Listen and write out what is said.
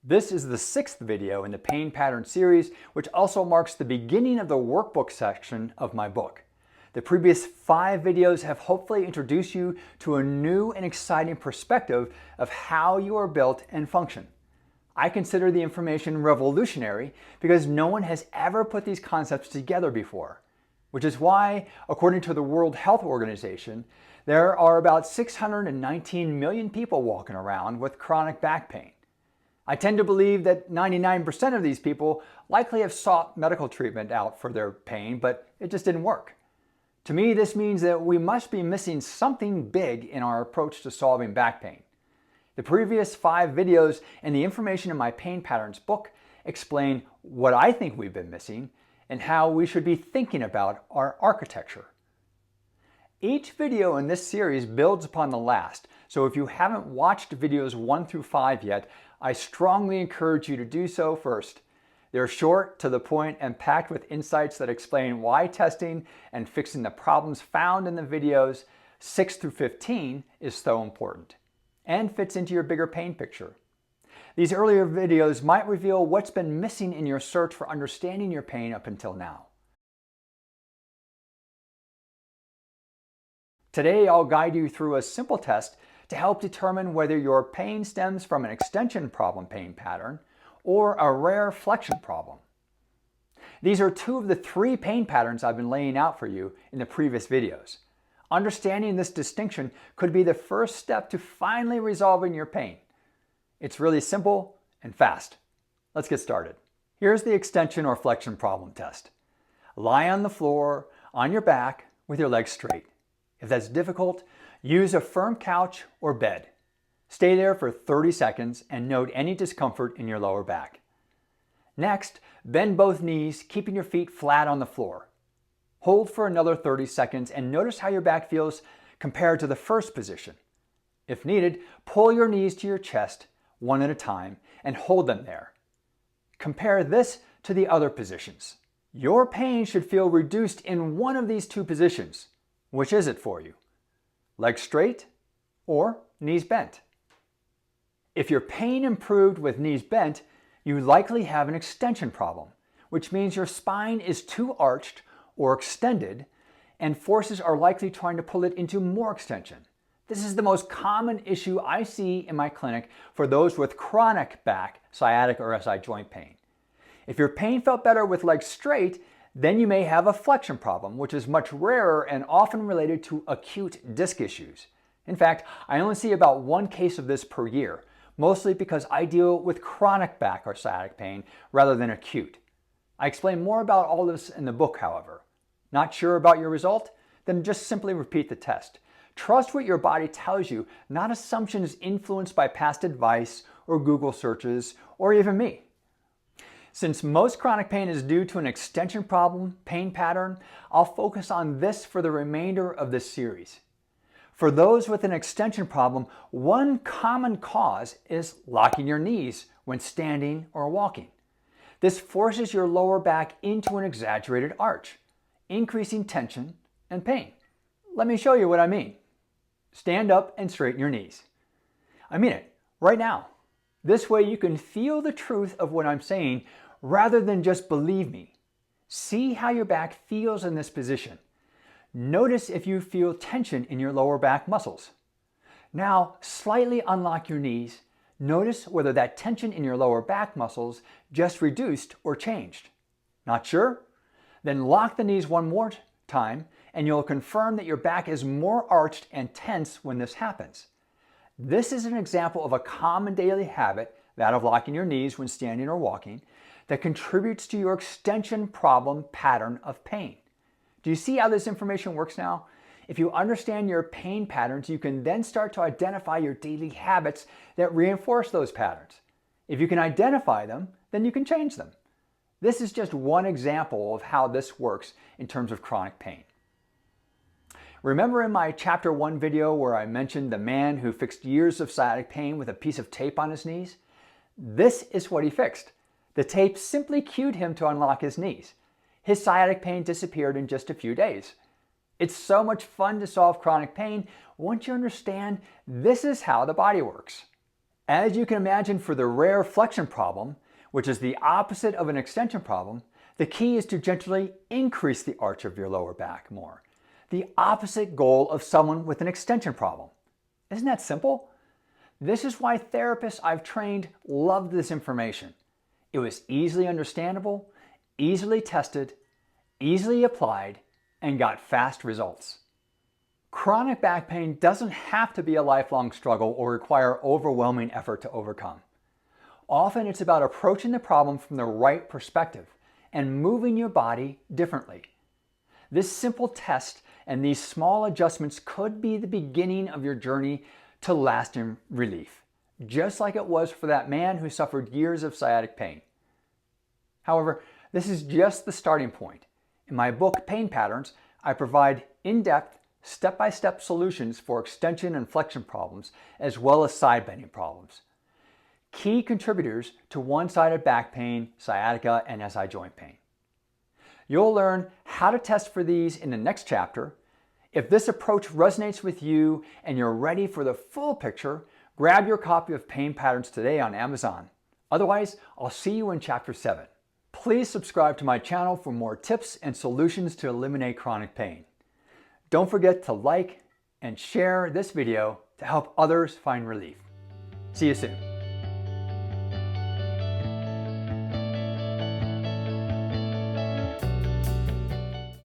This is the 6th video in the pain pattern series, which also marks the beginning of the workbook section of my book. The previous 5 videos have hopefully introduced you to a new and exciting perspective of how you are built and function. I consider the information revolutionary because no one has ever put these concepts together before, which is why, according to the World Health Organization, there are about 619 million people walking around with chronic back pain. I tend to believe that 99% of these people likely have sought medical treatment out for their pain, but it just didn't work. To me, this means that we must be missing something big in our approach to solving back pain. The previous 5 videos and the information in my Pain Patterns book explain what I think we've been missing and how we should be thinking about our architecture. Each video in this series builds upon the last, so if you haven't watched videos 1 through 5 yet, I strongly encourage you to do so first. They're short, to the point, and packed with insights that explain why testing and fixing the problems found in the videos 6 through 15 is so important and fits into your bigger pain picture. These earlier videos might reveal what's been missing in your search for understanding your pain up until now. Today, I'll guide you through a simple test to help determine whether your pain stems from an extension problem pain pattern or a rare flexion problem. These are 2 of the 3 pain patterns I've been laying out for you in the previous videos. Understanding this distinction could be the first step to finally resolving your pain. It's really simple and fast. Let's get started. Here's the extension or flexion problem test. Lie on the floor on your back with your legs straight. If that's difficult, use a firm couch or bed. Stay there for 30 seconds and note any discomfort in your lower back. Next, bend both knees, keeping your feet flat on the floor. Hold for another 30 seconds and notice how your back feels compared to the first position. If needed, pull your knees to your chest one at a time and hold them there. Compare this to the other positions. Your pain should feel reduced in one of these 2 positions. Which is it for you? Legs straight or knees bent? If your pain improved with knees bent, you likely have an extension problem, which means your spine is too arched or extended, and forces are likely trying to pull it into more extension. This is the most common issue I see in my clinic for those with chronic back, sciatic, or SI joint pain. If your pain felt better with legs straight, then you may have a flexion problem, which is much rarer and often related to acute disc issues. In fact, I only see about 1 case of this per year, mostly because I deal with chronic back or sciatic pain rather than acute. I explain more about all this in the book, however. Not sure about your result? Then just simply repeat the test. Trust what your body tells you, not assumptions influenced by past advice or Google searches or even me. Since most chronic pain is due to an extension problem pain pattern, I'll focus on this for the remainder of this series. For those with an extension problem, one common cause is locking your knees when standing or walking. This forces your lower back into an exaggerated arch, increasing tension and pain. Let me show you what I mean. Stand up and straighten your knees. I mean it, right now. This way you can feel the truth of what I'm saying rather than just believe me. See how your back feels in this position. Notice if you feel tension in your lower back muscles. Now, slightly unlock your knees. Notice whether that tension in your lower back muscles just reduced or changed. Not sure? Then lock the knees one more time and you'll confirm that your back is more arched and tense when this happens. This is an example of a common daily habit, that of locking your knees when standing or walking, that contributes to your extension problem pattern of pain. Do you see how this information works now? If you understand your pain patterns, you can then start to identify your daily habits that reinforce those patterns. If you can identify them, then you can change them. This is just one example of how this works in terms of chronic pain. Remember in my chapter 1 video where I mentioned the man who fixed years of sciatic pain with a piece of tape on his knees? This is what he fixed. The tape simply cued him to unlock his knees. His sciatic pain disappeared in just a few days. It's so much fun to solve chronic pain once you understand this is how the body works. As you can imagine, for the rare flexion problem, which is the opposite of an extension problem, the key is to gently increase the arch of your lower back more, the opposite goal of someone with an extension problem. Isn't that simple? This is why therapists I've trained loved this information. It was easily understandable, easily tested, easily applied, and got fast results. Chronic back pain doesn't have to be a lifelong struggle or require overwhelming effort to overcome. Often it's about approaching the problem from the right perspective and moving your body differently. This simple test and these small adjustments could be the beginning of your journey to lasting relief, just like it was for that man who suffered years of sciatic pain. However, this is just the starting point. In my book, Pain Patterns, I provide in-depth, step-by-step solutions for extension and flexion problems, as well as side bending problems, key contributors to one-sided back pain, sciatica, and SI joint pain. You'll learn how to test for these in the next chapter. If this approach resonates with you and you're ready for the full picture, grab your copy of Pain Patterns today on Amazon. Otherwise, I'll see you in Chapter 7. Please subscribe to my channel for more tips and solutions to eliminate chronic pain. Don't forget to like and share this video to help others find relief. See you soon.